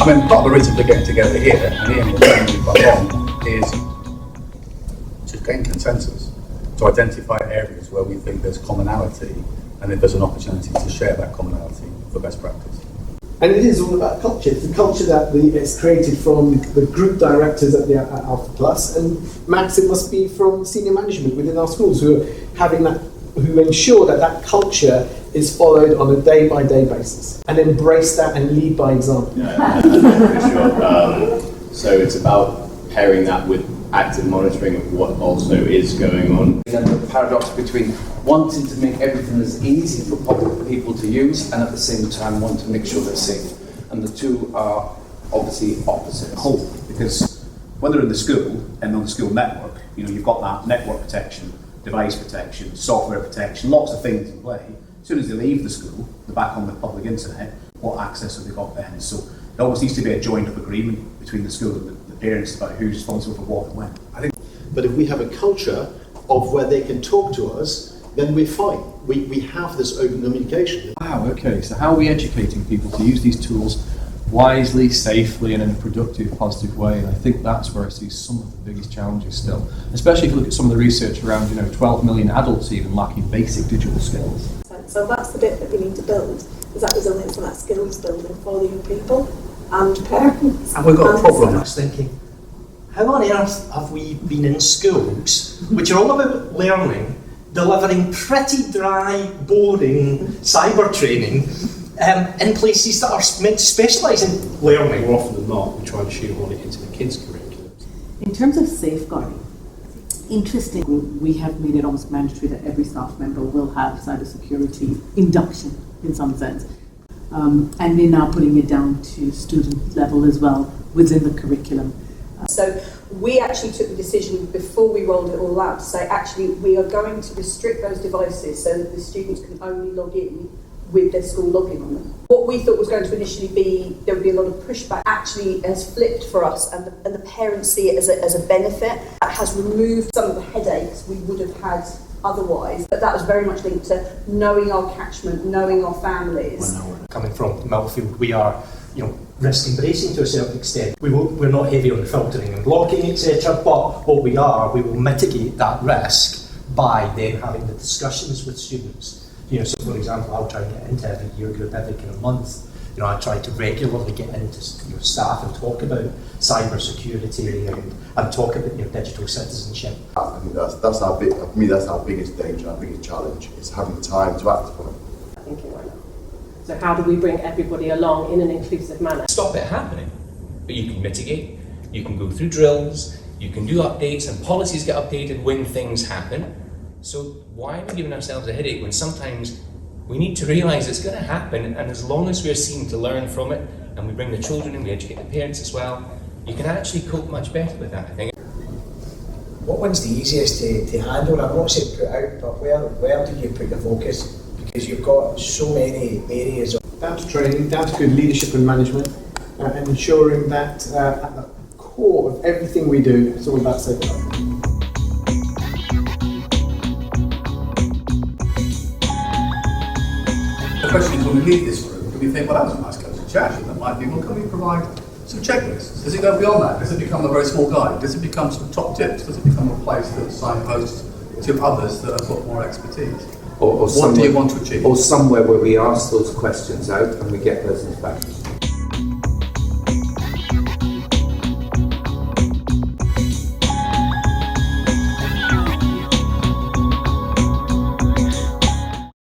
I mean, part of the reason for getting together here, and Ian will tell me if I'm wrong, is to gain consensus, to identify areas where we think there's commonality, and if there's an opportunity to share that commonality for best practice. And it is all about culture. It's the culture that is created from the group directors at Alpha Plus, and Max, it must be from senior management within our schools who are having that, who ensure that that culture is followed on a day-by-day basis, and embrace that and lead by example. Yeah, for sure. So it's about pairing that with active monitoring of what also is going on. And the paradox between wanting to make everything as easy for public people to use and at the same time want to make sure they're safe. And the two are obviously opposite. Because when they're in the school and on the school network, you know, you've got that network protection, device protection, software protection, lots of things in play. As soon as they leave the school, they're back on the public internet. What access have they got then? So there always needs to be a joint up agreement between the school and the parents about who's responsible for what and when. But if we have a culture of where they can talk to us, then we're fine. We have this open communication. Wow, okay, so how are we educating people to use these tools wisely, safely, and in a productive, positive way? And I think that's where I see some of the biggest challenges still, especially if you look at some of the research around, 12 million adults even lacking basic digital skills. So that's the bit that we need to build, is that resilience and that skills building for the young people and parents. And we've got a problem. I was thinking, how on earth have we been in schools, which are all about learning, delivering pretty dry, boring cyber training in places that are meant to specialise in learning? More often than not, we try and shoehorn it into the kids' curriculum. In terms of safeguarding, interestingly, we have made it almost mandatory that every staff member will have cybersecurity induction in some sense. And we're now putting it down to student level as well within the curriculum. So we actually took the decision before we rolled it all out to say actually we are going to restrict those devices so that the students can only log in with their school login on them. What we thought was going to initially be, there would be a lot of pushback, actually has flipped for us, and the parents see it as a benefit. That has removed some of the headaches we would have had otherwise, but that was very much linked to knowing our catchment, knowing our families. Coming from Millfield, we are, risk embracing to a certain extent. We're not heavy on the filtering and blocking, etc. But what we will mitigate that risk by then having the discussions with students. So for example, I'll try and get into every year group every kind of month. I try to regularly get into staff and talk about cyber security and talk about digital citizenship. I think that's our biggest danger, our biggest challenge, is having time to act upon it. Thinking right now. So how do we bring everybody along in an inclusive manner? Stop it happening, but you can mitigate, you can go through drills, you can do updates, and policies get updated when things happen. So why are we giving ourselves a headache when sometimes we need to realise it's going to happen, and as long as we're seen to learn from it, and we bring the children in, we educate the parents as well, you can actually cope much better with that, I think. What one's the easiest to handle? I'm not saying put out, but where do you put the focus? Because you've got so many areas. Down to training, down to good leadership and management, and ensuring that at the core of everything we do, it's all about safety. The question is, when we leave this room, do we think, well, that was a nice coaching chat, and that might be, well, can we provide some checklists? Does it go beyond that? Does it become a very small guide? Does it become some top tips? Does it become a place that signposts to others that have got more expertise? Or what do you want to achieve? Or somewhere where we ask those questions out and we get lessons back.